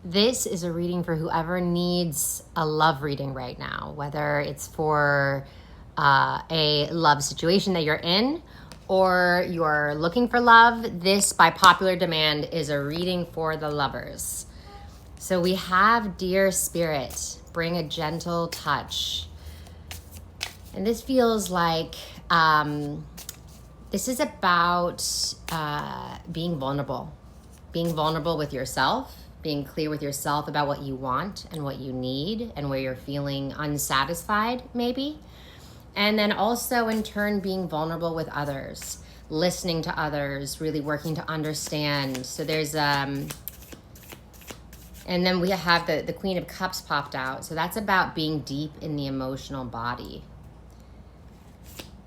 This is a reading for whoever needs a love reading right now, whether it's for a love situation that you're in or you're looking for love. This, by popular demand, is a reading for the lovers. So we have Dear Spirit, bring a gentle touch. And this feels like this is about being vulnerable with yourself, being clear with yourself about what you want and what you need and where you're feeling unsatisfied, maybe. And then also, in turn, being vulnerable with others, listening to others, really working to understand. So there's, and then we have the Queen of Cups popped out. So that's about being deep in the emotional body.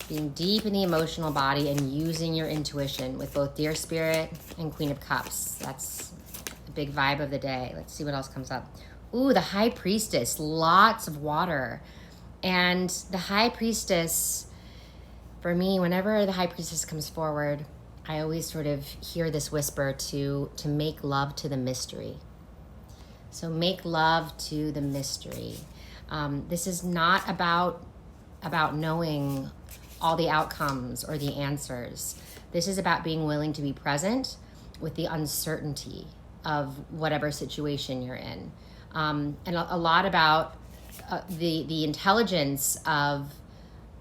Being deep in the emotional body and using your intuition with both Dear Spirit and Queen of Cups. That's the big vibe of the day. Let's see what else comes up. Ooh, the High Priestess, lots of water. And the High Priestess, for me, whenever the High Priestess comes forward, I always sort of hear this whisper to make love to the mystery. So make love to the mystery. This is not about knowing all the outcomes or the answers. This is about being willing to be present with the uncertainty of whatever situation you're in. And a lot about the intelligence of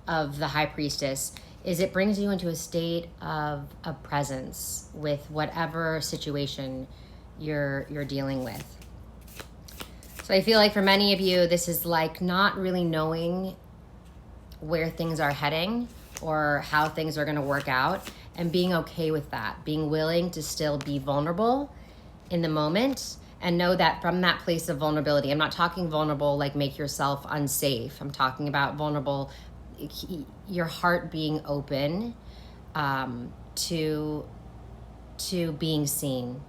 the High Priestess is it brings you into a state of presence with whatever situation you're dealing with. So I feel like for many of you, this is like not really knowing where things are heading or how things are going to work out, and being okay with that, being willing to still be vulnerable in the moment and know that from that place of vulnerability, I'm not talking vulnerable like make yourself unsafe. I'm talking about vulnerable, your heart being open to being seen,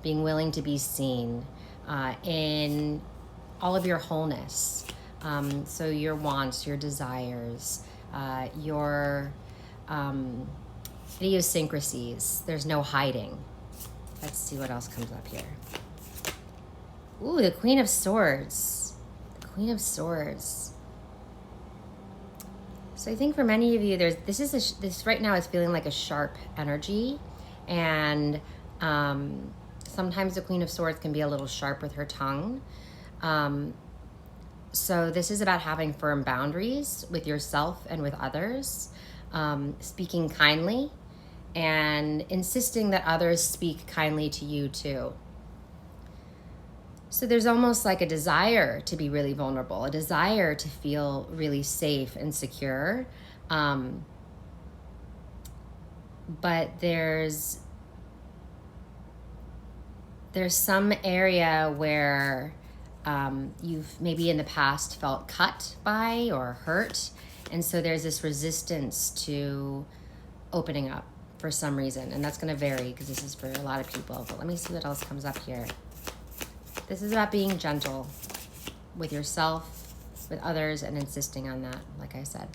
being willing to be seen in all of your wholeness. So your wants, your desires, your idiosyncrasies. There's no hiding. Let's see what else comes up here. Ooh, the Queen of Swords. The Queen of Swords. So I think for many of you, this right now is feeling like a sharp energy, and sometimes the Queen of Swords can be a little sharp with her tongue. So this is about having firm boundaries with yourself and with others, speaking kindly, and insisting that others speak kindly to you too. So there's almost like a desire to be really vulnerable, a desire to feel really safe and secure. But there's some area where you've maybe in the past felt cut by or hurt. And so there's this resistance to opening up for some reason. And that's going to vary because this is for a lot of people. But let me see what else comes up here. This is about being gentle with yourself, with others, and insisting on that, like I said.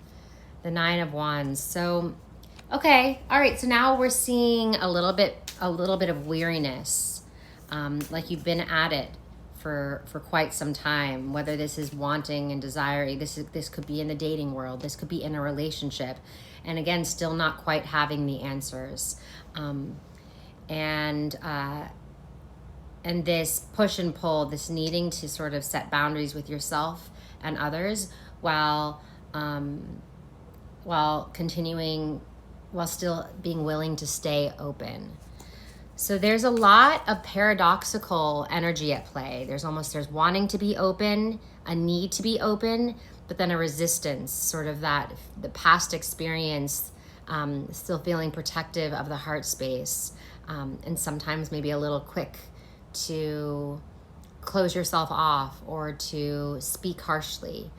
The Nine of Wands. So, okay. All right. So now we're seeing a little bit of weariness, like you've been at it for quite some time, whether this is wanting and desiring. This could be in the dating world. This could be in a relationship. And again, still not quite having the answers. And this push and pull, this needing to sort of set boundaries with yourself and others while still being willing to stay open. So there's a lot of paradoxical energy at play. There's wanting to be open, a need to be open, but then a resistance, sort of that, the past experience, still feeling protective of the heart space, and sometimes maybe a little quick to close yourself off or to speak harshly.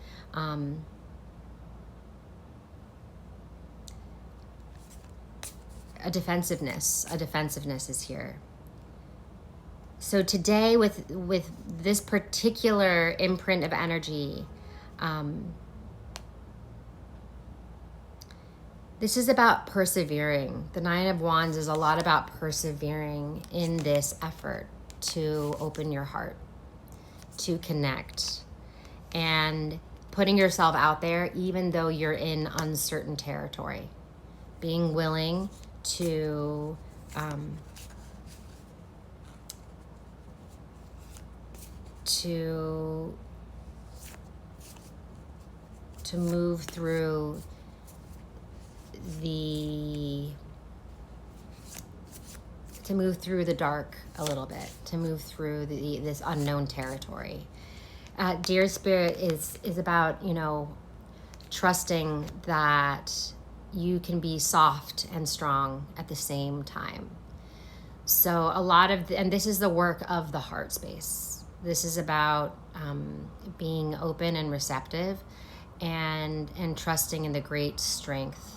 A defensiveness is here. So today with this particular imprint of energy, this is about persevering. The Nine of Wands is a lot about persevering in this effort. to open your heart, to connect, and putting yourself out there even though you're in uncertain territory. Being willing to move through the dark a little bit, to move through this unknown territory. Dear Spirit is about, trusting that you can be soft and strong at the same time. So a lot of, and this is the work of the heart space. This is about being open and receptive, and trusting in the great strength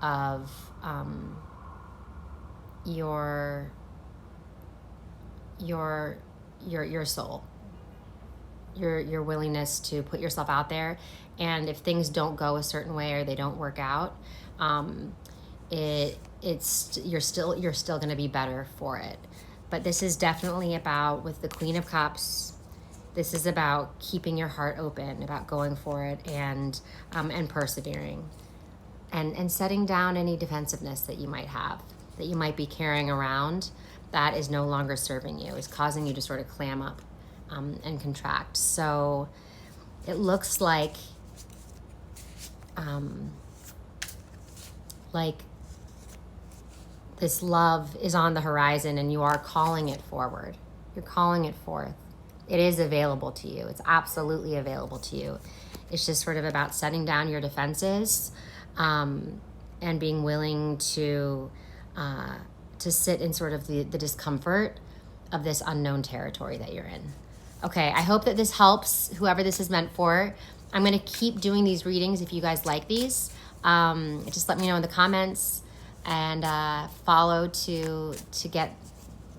of your soul, your willingness to put yourself out there. And if things don't go a certain way or they don't work out, you're still going to be better for it. But this is definitely about, with the Queen of Cups, this is about keeping your heart open, about going for it, and persevering, and setting down any defensiveness that you might have, that you might be carrying around, that is no longer serving you, is causing you to sort of clam up and contract. So it looks like this love is on the horizon, and you are calling it forward. You're calling it forth. It is available to you. It's absolutely available to you. It's just sort of about setting down your defenses, and being willing to sit in sort of the discomfort of this unknown territory that you're in. Okay, I hope that this helps whoever this is meant for. I'm going to keep doing these readings if you guys like these. Just let me know in the comments, and follow to get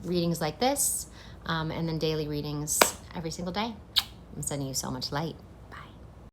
readings like this, and then daily readings every single day. I'm sending you so much light.